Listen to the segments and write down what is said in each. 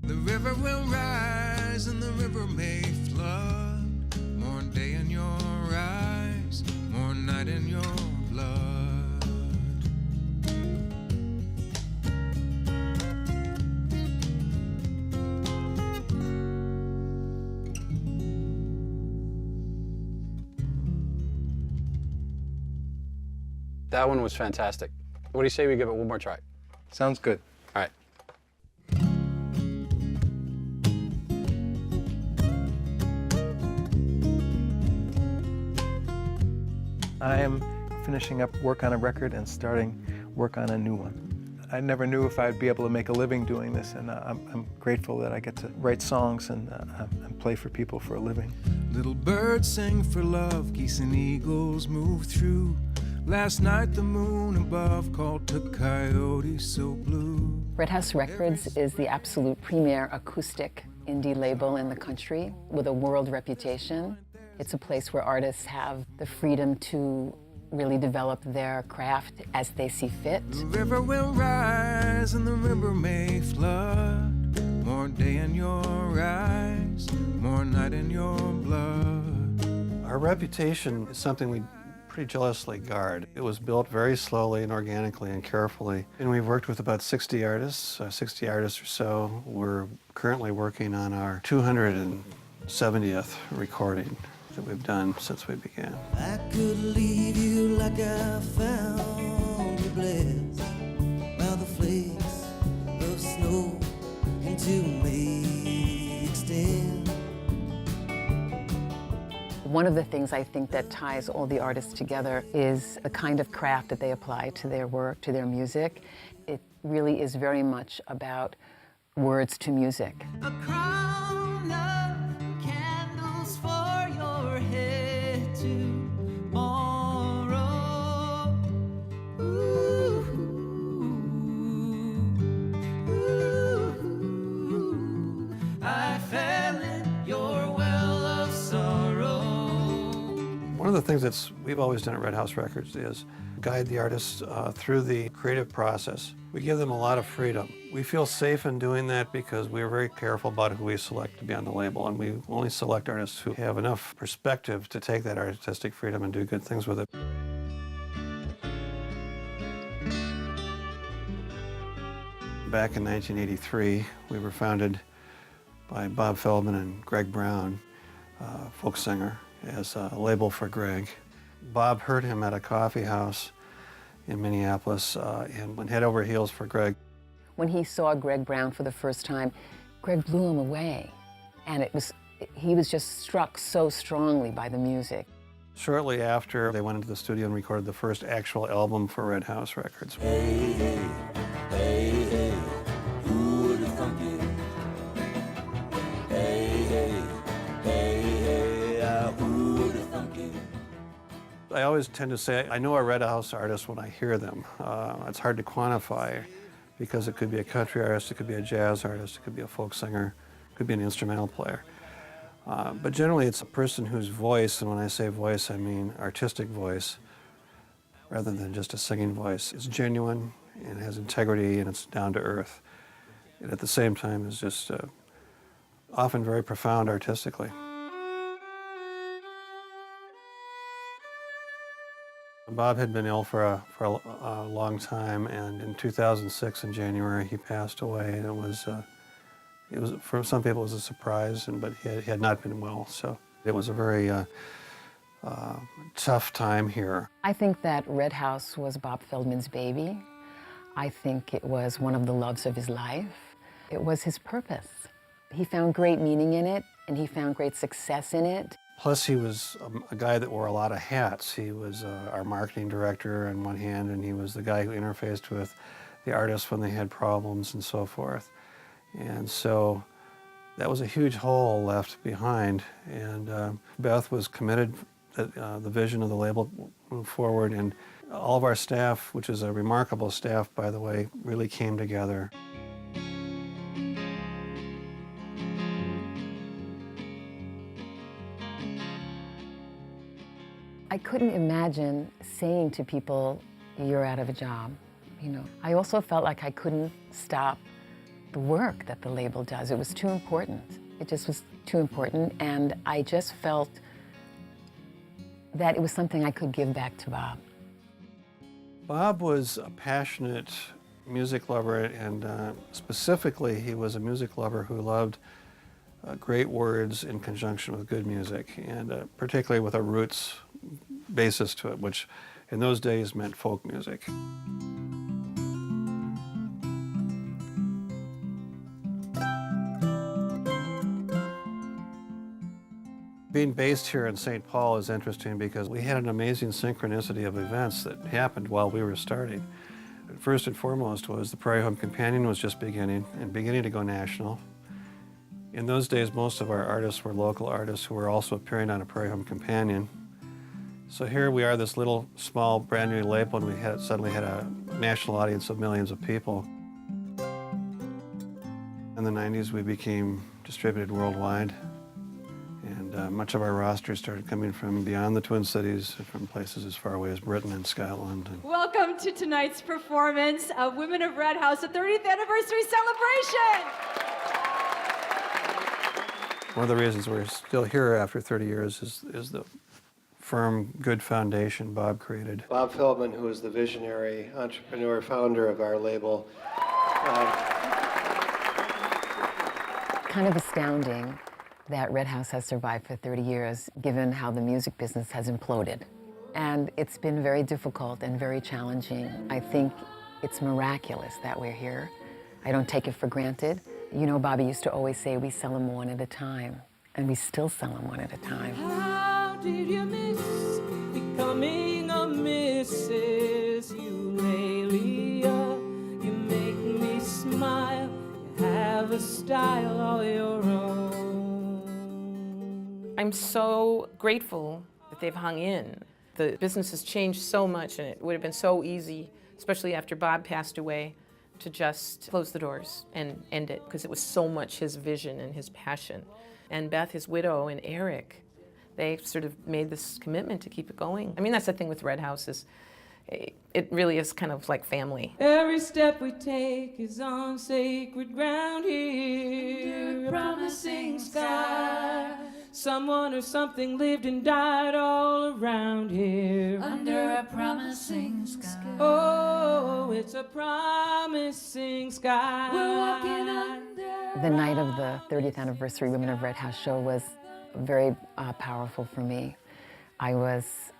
The river will rise and the river may flood. More day in your eyes, more night in your blood. That one was fantastic. What do you say we give it one more try? Sounds good. All right. I am finishing up work on a record and starting work on a new one. I never knew if I'd be able to make a living doing this, and I'm grateful that I get to write songs and play for people for a living. Little birds sing for love, geese and eagles move through. Last night the moon above called to coyotes so blue. Red House Records is the absolute premier acoustic indie label in the country with a world reputation. It's a place where artists have the freedom to really develop their craft as they see fit. The river will rise and the river may flood. More day in your eyes, more night in your blood. Our reputation is something we pretty jealously guard. It was built very slowly and organically and carefully. And we've worked with about 60 artists or so. We're currently working on our 270th recording that we've done since we began. I could leave you like I found you blessed, while the flakes of snow into me extend. One of the things I think that ties all the artists together is the kind of craft that they apply to their work, to their music. It really is very much about words to music. A crown of candles for your head tomorrow. Ooh, ooh, I fell in your well of sorrow. One of the things we've always done at Red House Records is guide the artists through the creative process. We give them a lot of freedom. We feel safe in doing that because we're very careful about who we select to be on the label, and we only select artists who have enough perspective to take that artistic freedom and do good things with it. Back in 1983, we were founded by Bob Feldman and Greg Brown, folk singer, as a label for Greg. Bob heard him at a coffee house in Minneapolis and went head over heels for Greg. When he saw Greg Brown for the first time, Greg blew him away. And he was just struck so strongly by the music. Shortly after, they went into the studio and recorded the first actual album for Red House Records. Hey, hey, hey, hey, who would have thunk it? Hey, hey, hey, hey, who would have thunk it? I always tend to say I know a Red House artist when I hear them. It's hard to quantify because it could be a country artist, it could be a jazz artist, it could be a folk singer, it could be an instrumental player. But generally it's a person whose voice, and when I say voice I mean artistic voice, rather than just a singing voice, is genuine and has integrity and it's down to earth. And at the same time is just often very profound artistically. Bob had been ill for a long time, and in 2006, in January, he passed away. And it was for some people, it was a surprise, but he had not been well. So it was a very tough time here. I think that Red House was Bob Feldman's baby. I think it was one of the loves of his life. It was his purpose. He found great meaning in it, and he found great success in it. Plus, he was a guy that wore a lot of hats. He was our marketing director on one hand, and he was the guy who interfaced with the artists when they had problems and so forth. And so that was a huge hole left behind. And Beth was committed that the vision of the label moved forward, and all of our staff, which is a remarkable staff, by the way, really came together. I couldn't imagine saying to people, you're out of a job. You know, I also felt like I couldn't stop the work that the label does. It was too important. It just was too important, and I just felt that it was something I could give back to Bob. Bob was a passionate music lover, and specifically he was a music lover who loved great words in conjunction with good music, and particularly with a roots basis to it, which in those days meant folk music. Being based here in St. Paul is interesting because we had an amazing synchronicity of events that happened while we were starting. First and foremost was the Prairie Home Companion was just beginning to go national. In those days, most of our artists were local artists who were also appearing on a Prairie Home Companion. So here we are, this little, small, brand new label, and we suddenly had a national audience of millions of people. In the 90s, we became distributed worldwide. And much of our roster started coming from beyond the Twin Cities, from places as far away as Britain and Scotland. Welcome to tonight's performance of Women of Red House, the 30th anniversary celebration. One of the reasons we're still here after 30 years is the firm, good foundation Bob created. Bob Feldman, who is the visionary entrepreneur, founder of our label. Kind of astounding that Red House has survived for 30 years, given how the music business has imploded. And it's been very difficult and very challenging. I think it's miraculous that we're here. I don't take it for granted. You know, Bobby used to always say, we sell them one at a time, and we still sell them one at a time. How did you miss becoming a Mrs. Eulalia? You make me smile, you have a style all your own. I'm so grateful that they've hung in. The business has changed so much, and it would have been so easy, especially after Bob passed away, to just close the doors and end it, because it was so much his vision and his passion. And Beth, his widow, and Eric, they sort of made this commitment to keep it going. I mean, that's the thing with Red House is it really is kind of like family. Every step we take is on sacred ground here, a promising sky. Someone or something lived and died all around here. Under a promising sky. Oh, it's a promising sky. We're walking under. The night of the 30th anniversary Women of Red House show was very powerful for me. I was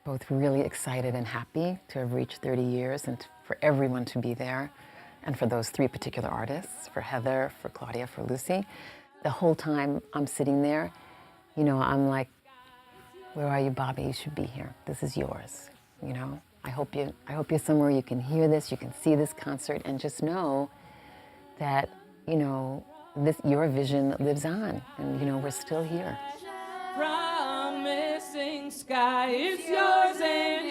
both really excited and happy to have reached 30 years and for everyone to be there, and for those three particular artists, for Heather, for Claudia, for Lucy. The whole time I'm sitting there, you know, I'm like, where are you, Bobby? You should be here. This is yours, you know? I hope you're somewhere you can hear this, you can see this concert, and just know that, you know, your vision lives on, and, you know, we're still here. Promising sky is yours and